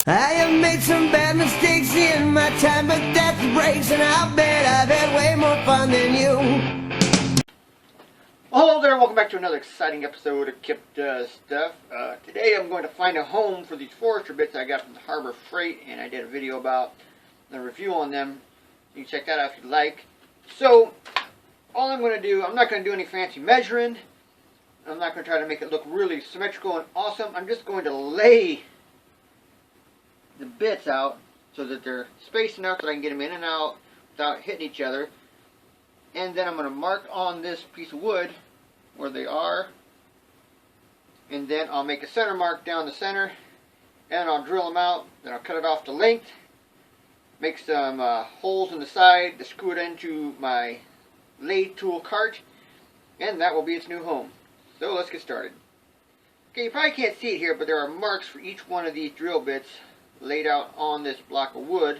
I have made some bad mistakes in my time, but that's the breaks, and I'll bet I've had way more fun than you. Well, hello there, and welcome back to another exciting episode of Kip Does Stuff. Today I'm going to find a home for these Forester bits I got from the Harbor Freight, and I did a video about the review on them. You can check that out if you'd like. So, all I'm going to do, I'm not going to do any fancy measuring. I'm not going to try to make it look really symmetrical and awesome. I'm just going to lay the bits out so that they're spaced enough that I can get them in and out without hitting each other. And then I'm going to mark on this piece of wood where they are. And then I'll make a center mark down the center. And I'll drill them out. Then I'll cut it off to length. Make some holes in the side to screw it into my lathe tool cart. And that will be its new home. So let's get started. Okay, you probably can't see it here, but there are marks for each one of these drill bits laid out on this block of wood.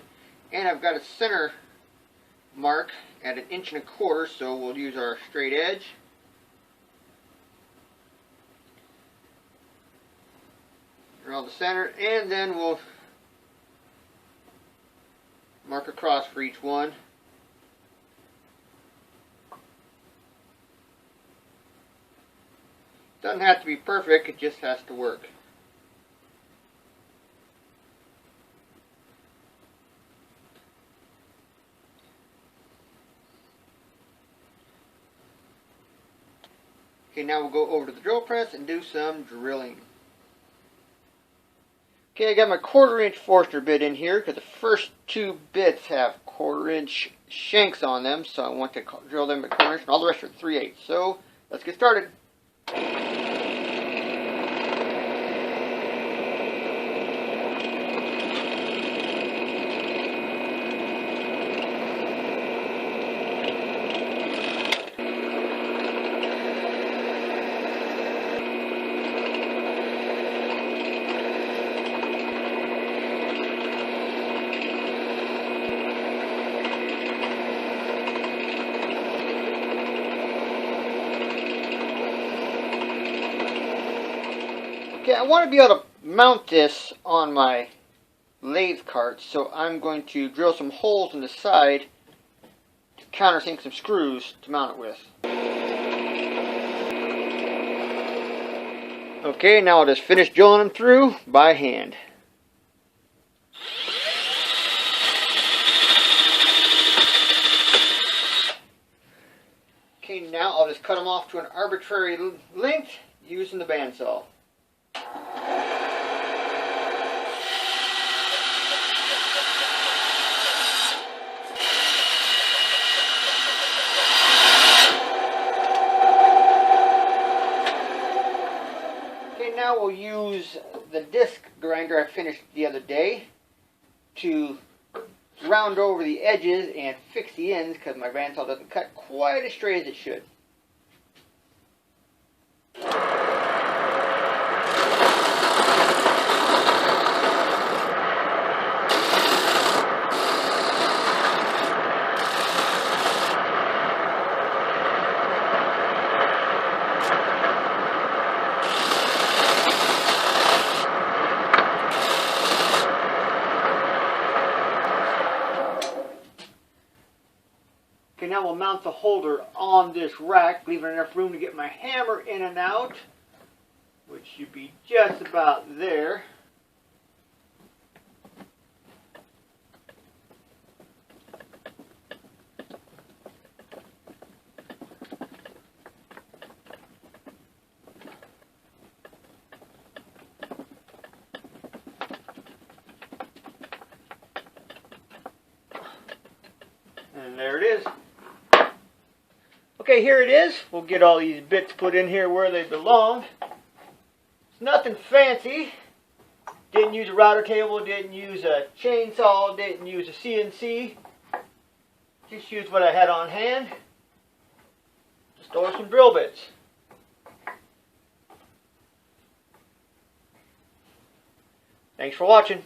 And I've got a center mark at 1 1/4 inches, so we'll use our straight edge. Draw the center, and then we'll mark across for each one. Doesn't have to be perfect, it just has to work. Okay, now we'll go over to the drill press and do some drilling. Okay, I got my 1/4 inch Forster bit in here because the first two bits have 1/4 inch shanks on them, so I want to drill them at 1/4 inch, and all the rest are 3/8. So let's get started. Okay, I want to be able to mount this on my lathe cart, so I'm going to drill some holes in the side to countersink some screws to mount it with. Okay, now I'll just finish drilling them through by hand. Okay, now I'll just cut them off to an arbitrary length using the bandsaw. Now we'll use the disc grinder I finished the other day to round over the edges and fix the ends because my bandsaw doesn't cut quite as straight as it should. Okay, now we'll mount the holder on this rack, leaving enough room to get my hammer in and out, which should be just about there. And there it is. Okay, here it is. We'll get all these bits put in here where they belong. It's nothing fancy. Didn't use a router table, didn't use a chainsaw, didn't use a CNC. Just used what I had on hand to store some drill bits. Thanks for watching.